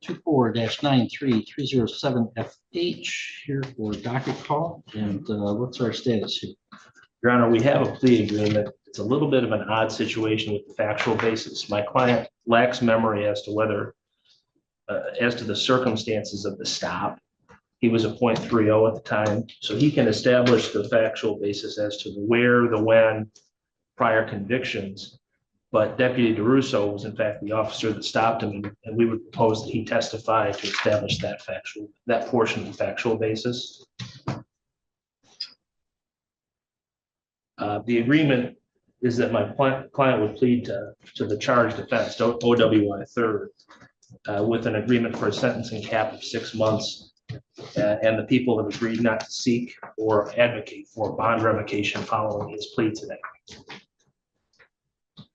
24-93307FH here for docket call. And what's our status here? Your Honor, we have a plea agreement. It's a little bit of an odd situation with the factual basis. My client lacks memory as to whether, as to the circumstances of the stop. He was a .30 at the time, so he can establish the factual basis as to the where, the when, prior convictions. But Deputy DeRusso was in fact the officer that stopped him, and we would propose that he testify to establish that portion of the factual basis. The agreement is that my client would plead to the charged offense, OWI third, with an agreement for a sentencing cap of 6 months, and the people have agreed not to seek or advocate for bond revocation following his plea today.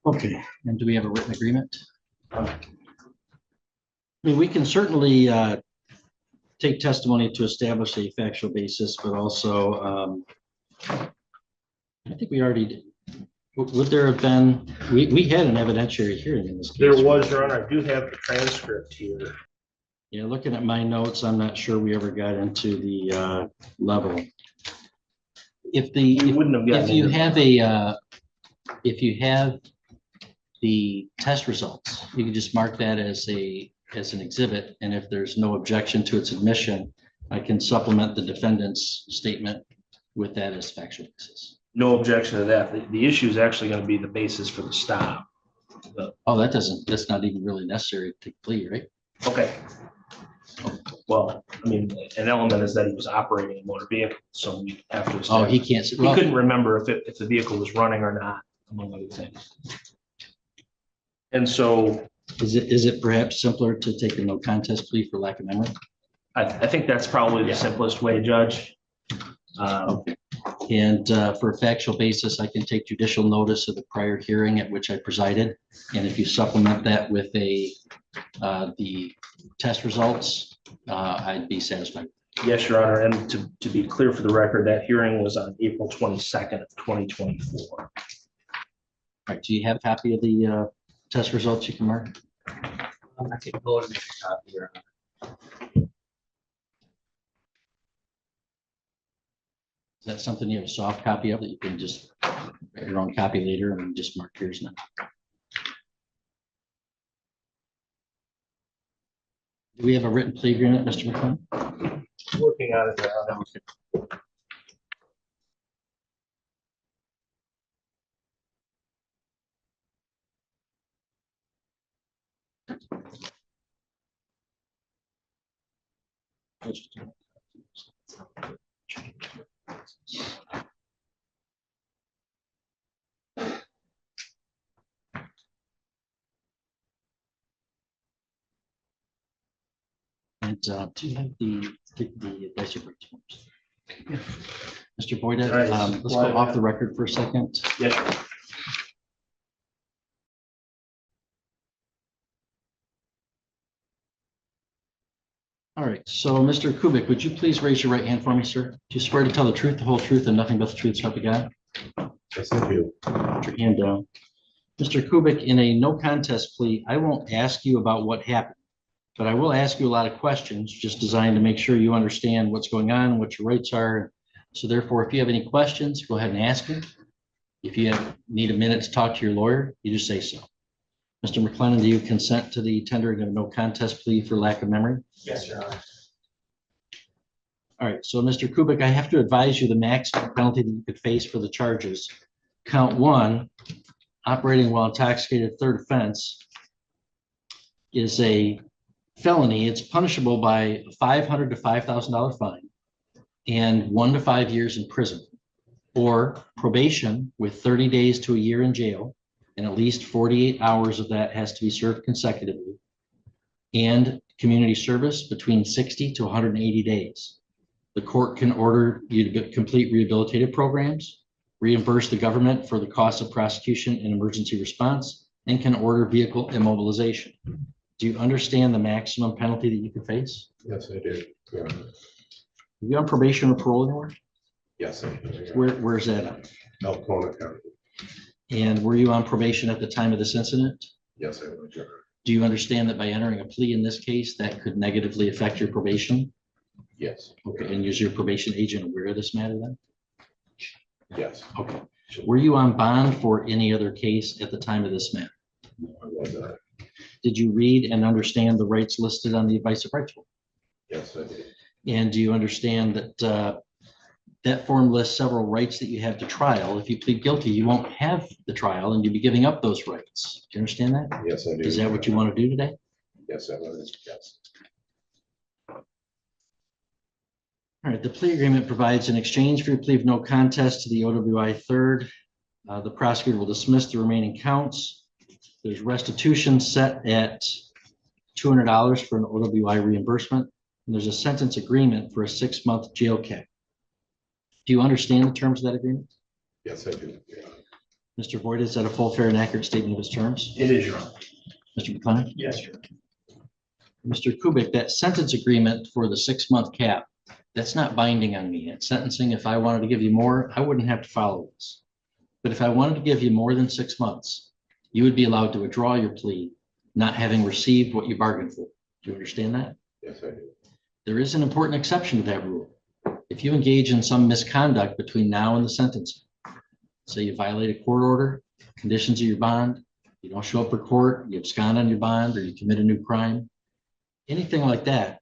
Okay, and do we have a written agreement? I mean, we can certainly take testimony to establish a factual basis, but also I think we already did. Would there have been, we had an evidentiary hearing in this case. There was, Your Honor. I do have the transcript here. Yeah, looking at my notes, I'm not sure we ever got into the level. If you have the test results, you can just mark that as an exhibit, and if there's no objection to its admission, I can supplement the defendant's statement with that as factual basis. No objection to that. The issue is actually going to be the basis for the stop. Oh, that's not even really necessary to plea, right? Okay. Well, I mean, an element is that he was operating a motor vehicle, so we have to establish. Oh, he can't. He couldn't remember if the vehicle was running or not, among other things. And so, is it perhaps simpler to take a no contest plea for lack of memory? I think that's probably the simplest way, Judge. Okay. And for a factual basis, I can take judicial notice of the prior hearing at which I presided. And if you supplement that with the test results, I'd be satisfied. Yes, Your Honor. And to be clear for the record, that hearing was on April 22nd of 2024. All right. Do you have a copy of the test results you can mark? I can go and make a copy, Your Honor. Is that something you have a soft copy of that you can just write your own copy later and just mark yours now? Do we have a written plea agreement, Mr. McClellan? Working on it, Your Honor. Okay. And do you have the advice of forms? Yeah. Mr. Boyd, Right. Let's go off the record for a second. Yes. All right, so Mr. Kubik, would you please raise your right hand for me, sir? Do you swear to tell the truth, the whole truth, and nothing but the truth, so help you God? Yes, I do. Put your hand down. Mr. Kubik, in a no contest plea, I won't ask you about what happened, but I will ask you a lot of questions just designed to make sure you understand what's going on, what your rights are. So therefore, if you have any questions, go ahead and ask them. If you need a minute to talk to your lawyer, you just say so. Mr. McClellan, do you consent to the tendering of a no contest plea for lack of memory? Yes, Your Honor. All right, so Mr. Kubik, I have to advise you the maximum penalty that you could face for the charges. Count 1, operating while intoxicated, third offense, is a felony. It's punishable by a $500 to $5,000 fine and 1 to 5 years in prison, or probation with 30 days to a year in jail, and at least 48 hours of that has to be served consecutively, and community service between 60 to 180 days. The court can order you to complete rehabilitative programs, reimburse the government for the cost of prosecution and emergency response, and can order vehicle immobilization. Do you understand the maximum penalty that you can face? Yes, I do. Yeah. Are you on probation or parole anywhere? Yes, I do. Yeah. Where's that at? Elkhorn County. And were you on probation at the time of this incident? Yes, I would. Do you understand that by entering a plea in this case, that could negatively affect your probation? Yes. Okay, and is your probation agent aware of this matter then? Yes. Okay. Were you on bond for any other case at the time of this matter? No, I was not. Did you read and understand the rights listed on the advice of rights form? Yes, I did. And do you understand that that form lists several rights that you have to trial? If you plead guilty, you won't have the trial and you'll be giving up those rights. Do you understand that? Yes, I do. Is that what you want to do today? Yes, I was. Yes. All right, the plea agreement provides in exchange for your plea of no contest to the OWI third. The prosecutor will dismiss the remaining counts. There's restitution set at $200 for an OWI reimbursement. And there's a sentence agreement for a 6-month jail cap. Do you understand the terms of that agreement? Yes, I do. Yeah. Mr. Voigt, is that a full, fair, and accurate statement of his terms? It is, Your Honor. Mr. McLennan? Yes, Your Honor. Mr. Kubik, that sentence agreement for the 6-month cap, that's not binding on me. At sentencing, if I wanted to give you more, I wouldn't have to follow this. But if I wanted to give you more than 6 months, you would be allowed to withdraw your plea, not having received what you bargained for. Do you understand that? Yes, I do. There is an important exception to that rule. If you engage in some misconduct between now and the sentencing, say you violate a court order, conditions of your bond, you don't show up for court, you abscond on your bond, or you commit a new crime, anything like that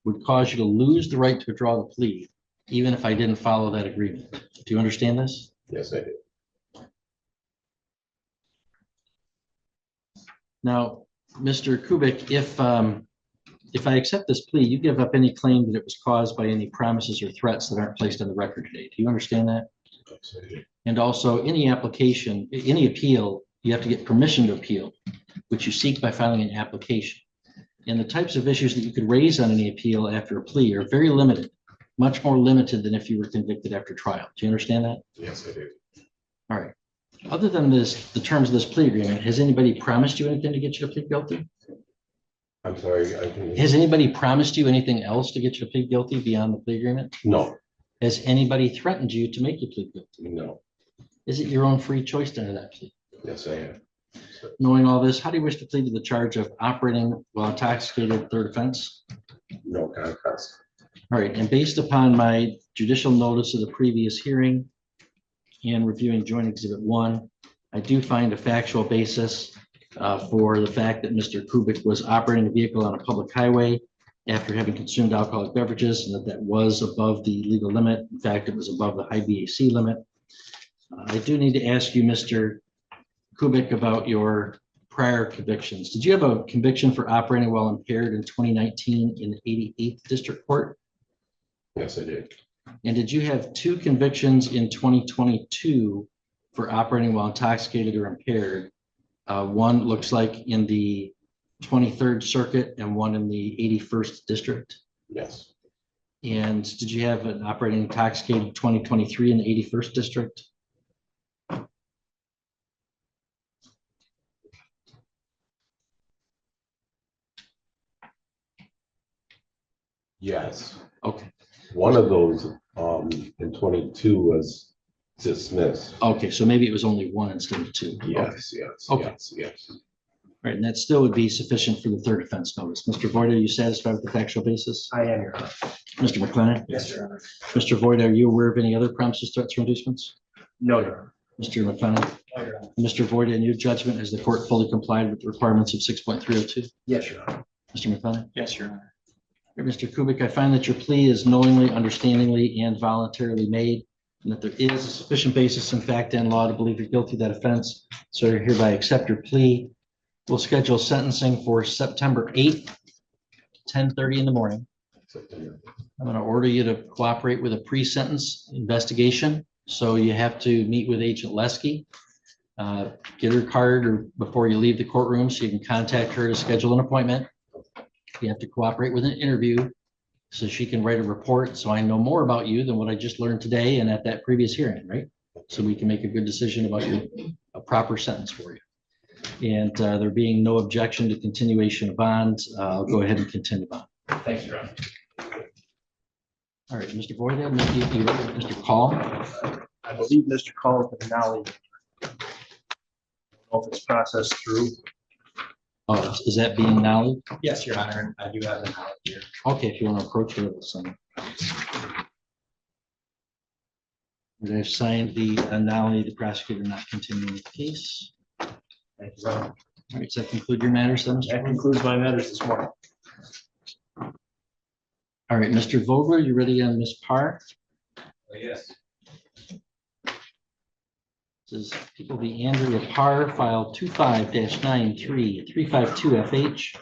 would cause you to lose the right to withdraw the plea, even if I didn't follow that agreement. Do you understand this? Yes, I do. Now, Mr. Kubik, if I accept this plea, you give up any claim that it was caused by any promises or threats that aren't placed on the record today. Do you understand that? Yes, I do. And also any application, any appeal, you have to get permission to appeal, which you seek by filing an application. And the types of issues that you could raise on any appeal after a plea are very limited, much more limited than if you were convicted after trial. Do you understand that? Yes, I do. All right. Other than this, the terms of this plea agreement, has anybody promised you anything to get you to plead guilty? I'm sorry. I can. Has anybody promised you anything else to get you to plead guilty beyond the plea agreement? No, Has anybody threatened you to make you plead guilty? no. Is it your own free choice to enter that plea? Yes, I am. Knowing all this, how do you wish to plead to the charge of operating while intoxicated, third offense? No contest. All right, and based upon my judicial notice of the previous hearing and reviewing Joint Exhibit 1, I do find a factual basis for the fact that Mr. Kubik was operating a vehicle on a public highway after having consumed alcoholic beverages, and that was above the legal limit. In fact, it was above the high BAC limit. I do need to ask you, Mr. Kubik, about your prior convictions. Did you have a conviction for operating while impaired in 2019 in the 88th District Court? Yes, I did. And did you have 2 convictions in 2022 for operating while intoxicated or impaired? One looks like in the 23rd Circuit and one in the 81st District. Yes. And did you have an operating intoxicated 2023 in the 81st District? Yes. Okay. One of those in 22 was dismissed. Okay, so maybe it was only 1 instead of 2. Okay. Yes, yes, Okay. yes, yes. Right, and that still would be sufficient for the third offense notice. Mr. Voigt, are you satisfied with the factual basis? I am, Your Honor. Mr. McLennan? Yes, Your Honor. Mr. Voigt, are you aware of any other promises, threats, or inducements? No, Your Honor. Mr. McLennan? No, Your Honor. Mr. Voigt, in your judgment, has the court fully complied with the requirements of 6.302? Yes, Your Honor. Mr. McLennan? Yes, Your Honor. Here, Mr. Kubik, I find that your plea is knowingly, understandingly, and voluntarily made, and that there is a sufficient basis in fact and law to believe you're guilty of that offense. So you hereby accept your plea. We'll schedule sentencing for September 8th, 10:30 in the morning. September. I'm going to order you to cooperate with a pre-sentence investigation. So you have to meet with Agent Lesky, get her card or before you leave the courtroom so you can contact her to schedule an appointment. You have to cooperate with an interview so she can write a report. So I know more about you than what I just learned today and at that previous hearing, right? So we can make a good decision about a proper sentence for you. And there being no objection to continuation of bonds, I'll go ahead and continue bond. Thanks, Your Honor. All right, Mr. Boyd, Mr. Call. I believe Mr. Collins has now. I don't know if it's processed through. Oh, is that being nollied? Yes, Your Honor, and I do have an out here. Okay, if you want to approach her, some. I've signed the nolly, the prosecutor not continuing the case. Thank you, Your Honor. All right, does that conclude your matters then? Mr. That Vogler? concludes my matters this morning. All right, Mr. Vogler, you ready on Ms. Parr? Yes. This is People v. Andrea Parr, file 25-93-352 FH.